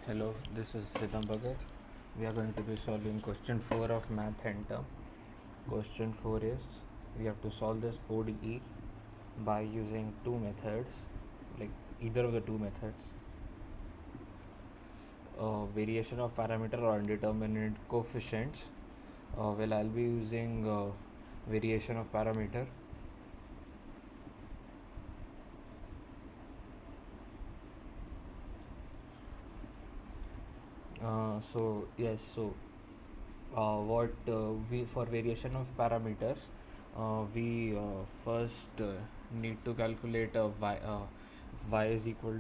Hello, this is Ritam Bhagat. We are going to be solving question 4 of math and term. Question 4 is we have to solve this ODE by using two methods, like either of the two methods, variation of parameter or indeterminate coefficients. I'll be using variation of parameter. What we for variation of parameters, we first need to calculate y is equal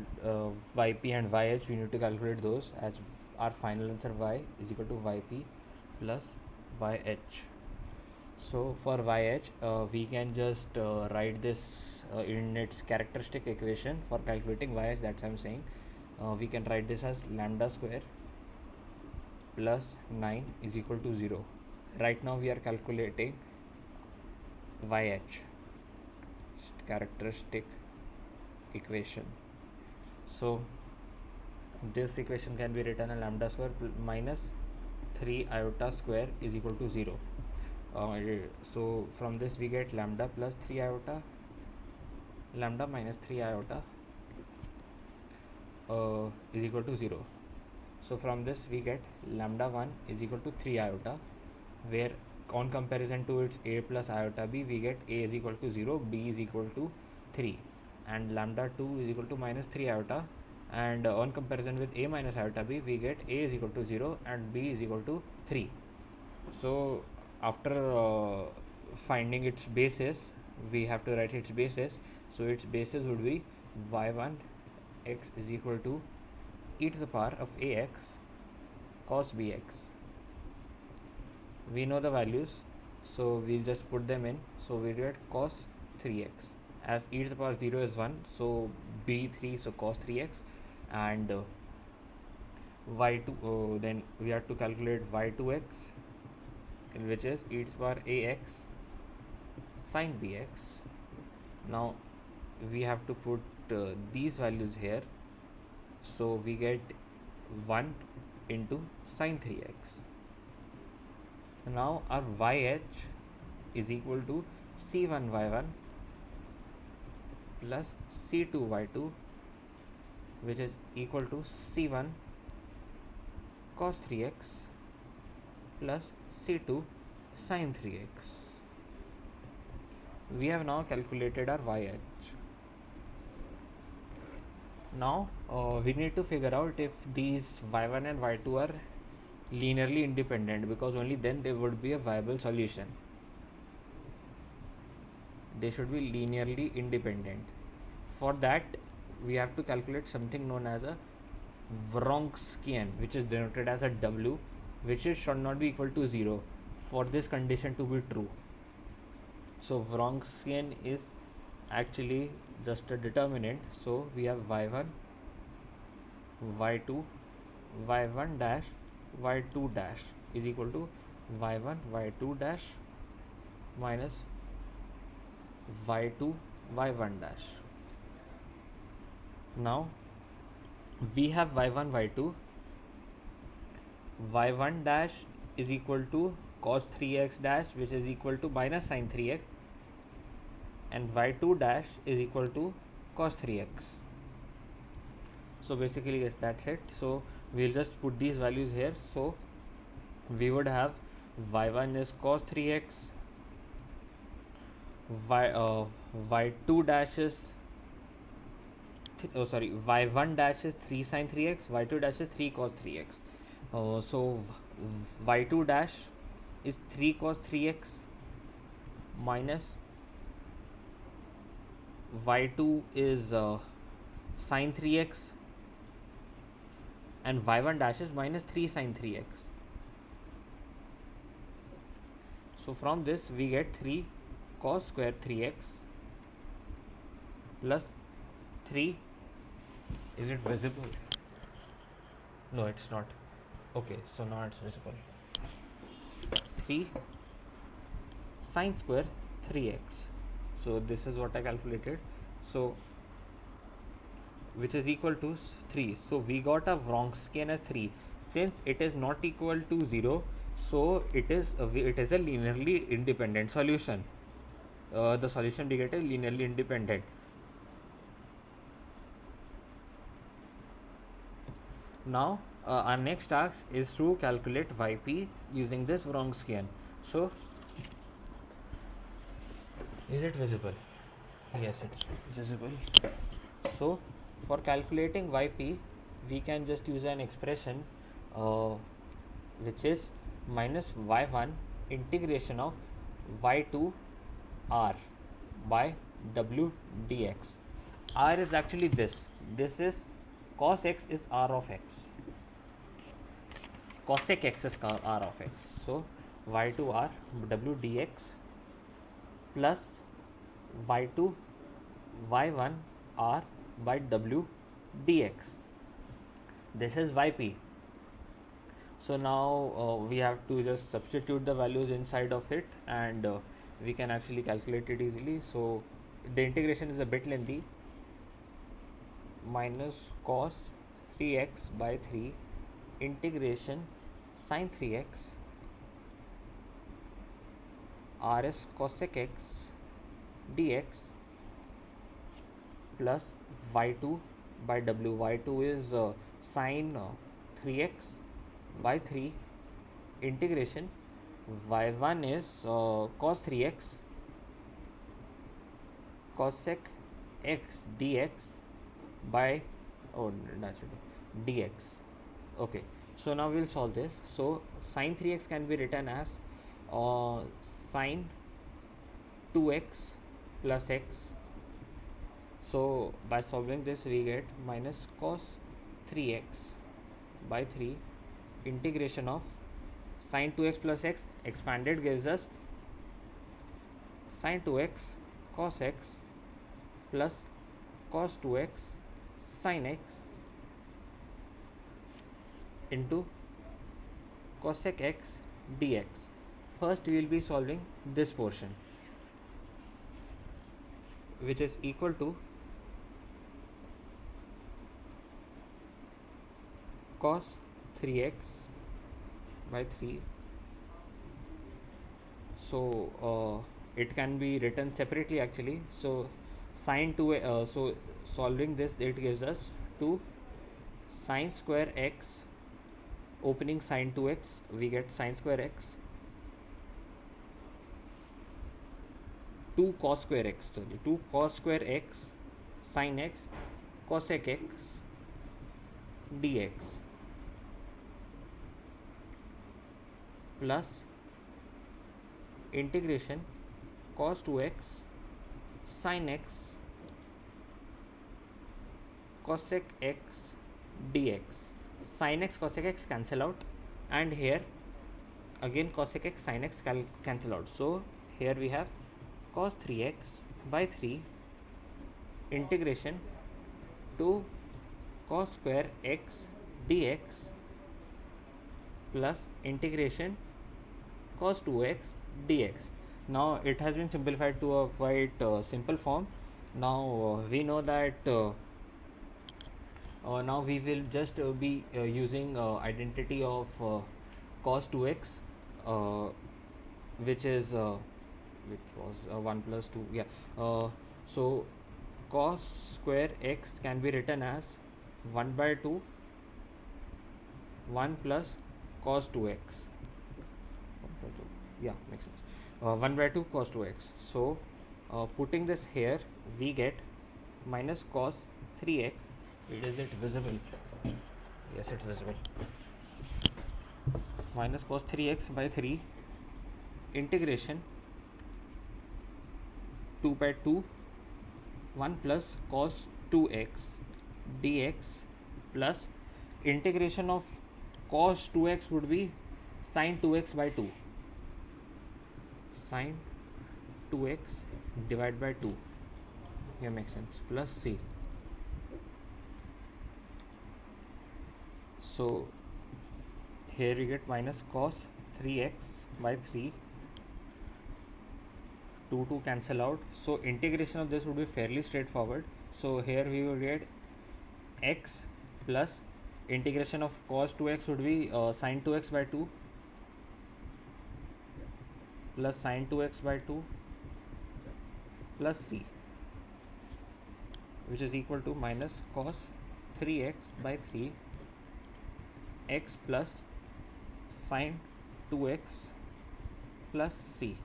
yp and yh. We need to calculate those as our final answer. Y is equal to yp plus yh. So for yh, we can just write this in its characteristic equation for calculating yh. That's I'm saying. We can write this as lambda square plus 9 is equal to 0. Right now we are calculating yh, characteristic equation. So this equation can be written as lambda square minus 3 iota square is equal to 0. So from this we get lambda plus 3 iota, lambda minus 3 iota is equal to 0. So from this we get lambda 1 is equal to 3 iota, where on comparison to its a plus iota b, we get a is equal to 0, b is equal to 3, and lambda 2 is equal to minus 3 iota, and on comparison with a minus iota b, we get a is equal to 0 and b is equal to 3. So after finding its basis, we have to write its basis. So its basis would be y1 x is equal to e to the power of ax cos bx. We know the values, so we'll just put them in. So we get cos 3x, as e to the power 0 is 1, so b3, so cos 3x, and y2, then we have to calculate y2x, which is e to the power ax sin bx. Now we have to put these values here, so we get 1 into sin 3x. Now our yh is equal to c1y1 plus c2y2, which is equal to c1 cos 3x plus c2 sin 3x. We have now calculated our yh. Now we need to figure out if these y1 and y2 are linearly independent, because only then they would be a viable solution. They should be linearly independent. For that, we have to calculate something known as a Wronskian, which is denoted as a W, which is should not be equal to 0 for this condition to be true. So Wronskian is actually just a determinant. So we have y1, y2, y1 dash, y2 dash is equal to y1, y2 dash minus y2, y1 dash. Now we have y1, y2. y1 dash is equal to cos 3x dash, which is equal to minus sin 3x, and y2 dash is equal to cos 3x. So basically, yes, that's it. So we'll just put these values here. So we would have y1 is cos 3x, y2 dash is y1 dash is 3 sin 3x, y2 dash is 3 cos 3x. So y2 dash is 3 cos 3x minus y2 is sin 3x, and y1 dash is minus 3 sin 3x. So from this we get 3 cos square 3x plus 3, is it visible? No, it's not. Okay, so now it's visible. 3 sin square 3x. So this is what I calculated. So which is equal to 3. So we got a Wronskian as 3. Since it is not equal to 0, so it is a linearly independent solution. The solution we get is linearly independent. Now our next task is to calculate yp using this Wronskian. So is it visible? Yes, it's visible. So for calculating yp, we can just use an expression uh, which is minus y1 integration of y2 r by w dx. R is actually this. This is cos x is r of x. Cosec x is r of x. So y2 r w dx plus y2 y1 r by w dx. This is yp. So now we have to just substitute the values inside of it, and we can actually calculate it easily. So the integration is a bit lengthy. Minus cos 3x by 3 integration sin 3x rs cosec x dx plus y2 by w. Y2 is sin 3x by 3 integration y1 is cos 3x cosec x dx by naturally dx. Okay, so now we'll solve this. So sin 3x can be written as sin 2x plus x. So by solving this we get minus cos 3x by 3 integration of sin 2x plus x expanded gives us sin 2x cos x plus cos 2x sin x into cosec x dx. First we will be solving this portion, which is equal to cos 3x by 3. So it can be written separately actually. So sin 2 so solving this, it gives us 2 sin square x opening sin 2x, we get sin square x, 2 cos square x, 2 cos square x sin x cosec x dx plus integration cos 2x sin x cosec x dx. Sin x cosec x cancel out, and here again cosec x sin x cancel out. So here we have cos 3x by 3 integration 2 cos square x dx plus integration cos 2x dx. Now it has been simplified to a quite simple form. Now we know that now we will just be using identity of cos 2x, uh, which is which was 1 plus 2, yeah. So cos square x can be written as 1 by 2 1 plus cos 2x, yeah, makes sense. 1 by 2 cos 2x. So putting this here we get minus cos 3x. Is it visible? Yes, it's visible. Minus cos 3x by 3 integration 2 by 2 1 plus cos 2x dx plus integration of cos 2x would be sin 2x by 2, sin 2x divided by 2, here makes sense, plus c. So here we get minus cos 3x by 3, 2 cancel out. So integration of this would be fairly straightforward. So here we will get x plus integration of cos 2x would be sin 2x by 2 plus sin 2x by 2 plus c, which is equal to minus cos 3x by 3 x plus sin 2x plus c.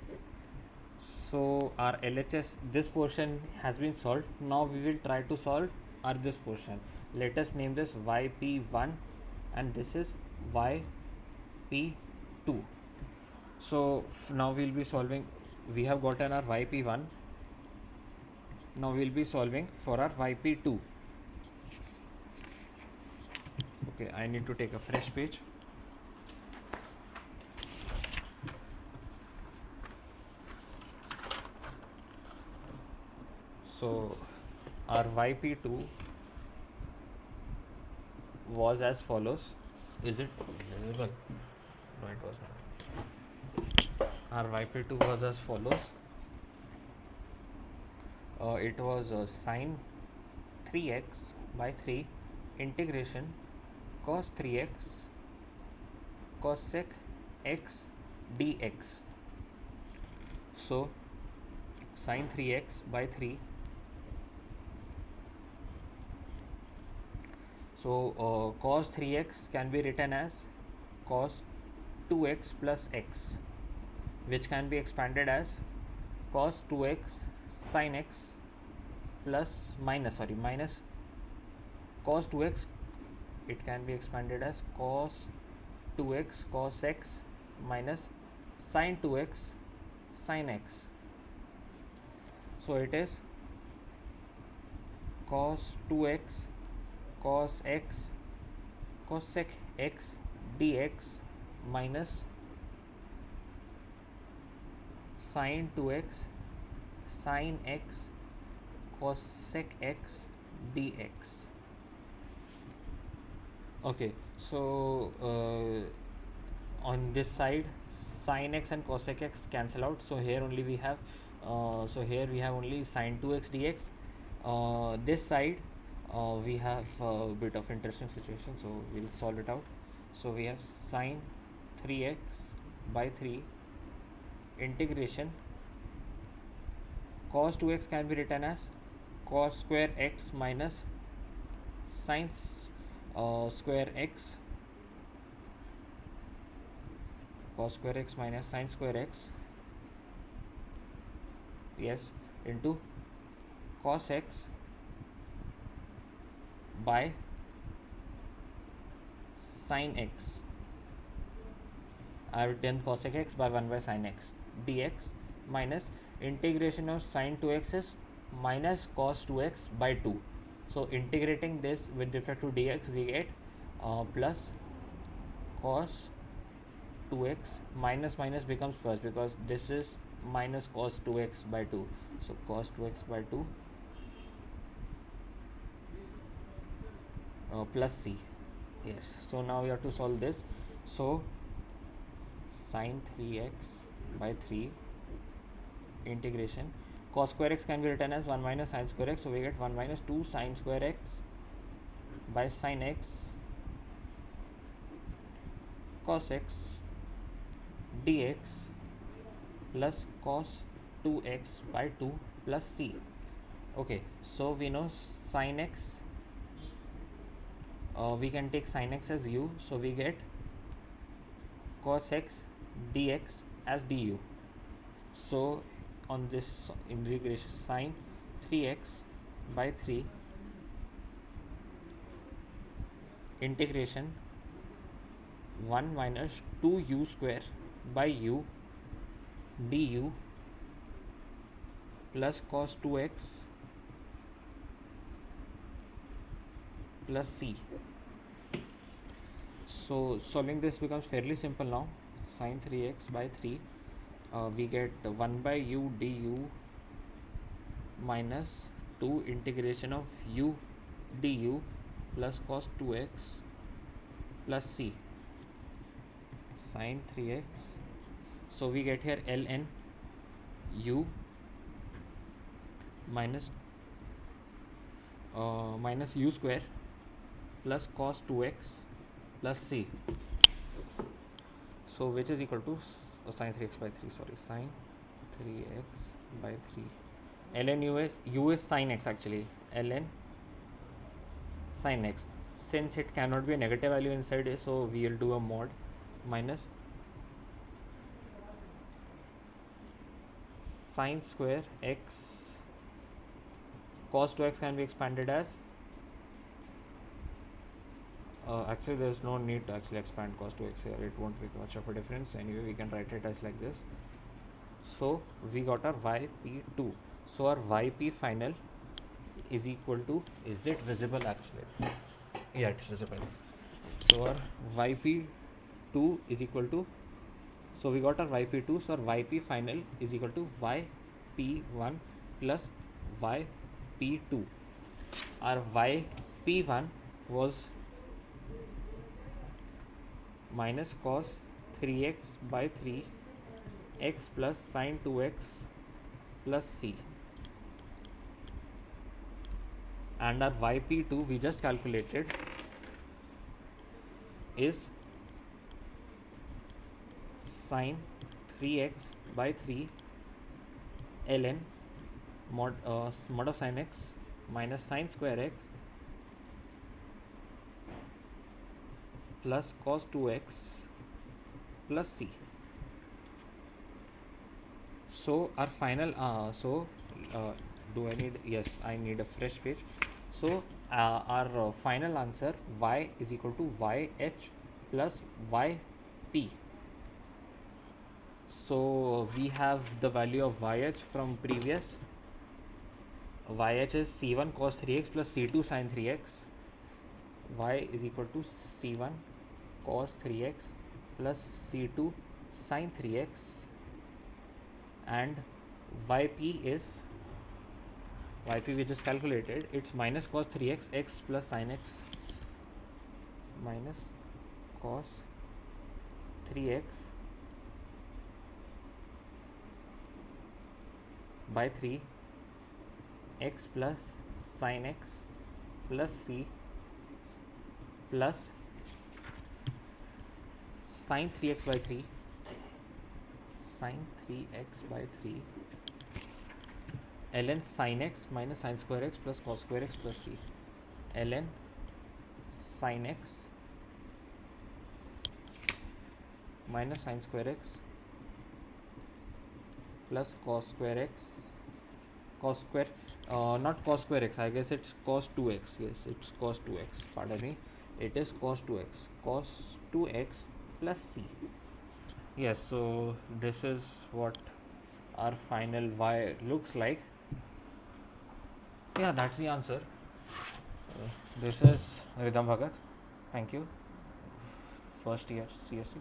So our LHS, this portion has been solved. Now we will try to solve our this portion. Let us name this yp1 and this is yp2. So now we will be solving. We have gotten our yp1. Now we will be solving for our yp2. Okay, I need to take a fresh page. So our yp2 was as follows. Is it visible? No, it was not. Our yp2 was as follows. It was sine 3x by 3 integration cos 3x cosec x dx. So sine 3x by 3. So cos 3x can be written as cos 2x plus x, which can be expanded as cos 2x sin x plus minus cos 2x. It can be expanded as cos 2x cos x minus sin 2x sin x. So it is cos 2x cos x cosec x dx minus sin 2x sin x cosec x dx. Okay, so on this side sin x and cosec x cancel out, so here only we have only sin 2x dx. This side we have a bit of interesting situation, so we'll solve it out. So we have sin 3x by 3 integration cos 2x can be written as cos square x minus sin square x cos square x minus sin square x, yes, into cos x by sin x. I have written cosec x by 1 by sin x dx minus integration of sin 2x is minus cos 2x by 2. So integrating this with respect to dx, we get plus cos 2x minus minus becomes plus because this is minus cos 2x by 2. So cos 2x by 2 plus c. Yes, so now we have to solve this. So sin 3x by 3 integration cos square x can be written as 1 minus sin square x, so we get 1 minus 2 sin square x by sin x cos x dx plus cos 2x by 2 plus c. Okay, so we know sin x, we can take sin x as u, so we get cos x dx as du. So on this integration sin 3x by 3 integration 1 minus 2u square by u du plus cos 2x plus c. So solving this becomes fairly simple now. Sin 3x by 3, we get 1 by u du minus 2 integration of u du plus cos 2x plus c sin 3x. So we get here ln u minus minus u square plus cos 2x plus c. So which is equal to sin 3x by 3, sorry, sin 3x by 3. ln u is sin x actually, ln sin x. Since it cannot be a negative value inside it, so we will do a mod minus sin square x. Cos 2x can be expanded as actually there's no need to actually expand cos 2x here, it won't make much of a difference. Anyway, we can write it as like this. So we got our yp2. So our yp final is equal to, is it visible actually? Yeah, it's visible. So our yp2 is equal to, so we got our yp2, so our yp final is equal to yp1 plus yp2. Our yp1 was minus cos 3x by 3 x plus sin 2x plus c, and our yp2 we just calculated is sin 3x by 3 ln mod of sin x minus sin square x plus cos 2x plus c. So our final do I need, yes, I need a fresh page. So our final answer y is equal to yh plus yp. So we have the value of yh from previous. Yh is c1 cos 3x plus c2 sin 3x. Y is equal to c1 cos 3x plus c2 sin 3x, and yp is, yp we just calculated, it's minus cos 3x x plus sin x, minus cos 3x by 3 x plus sin x plus c plus sin 3x by 3 sin 3x by 3 ln sin x minus sin square x plus cos square x plus c, ln sin x minus sin square x plus cos square x, cos square not cos square x, I guess it's cos 2x, yes, it's cos 2x, pardon me, it is cos 2x plus c. Yes, so this is what our final y looks like. Yeah, that's the answer. This is Ridham Bhagat. Thank you. First year CSC.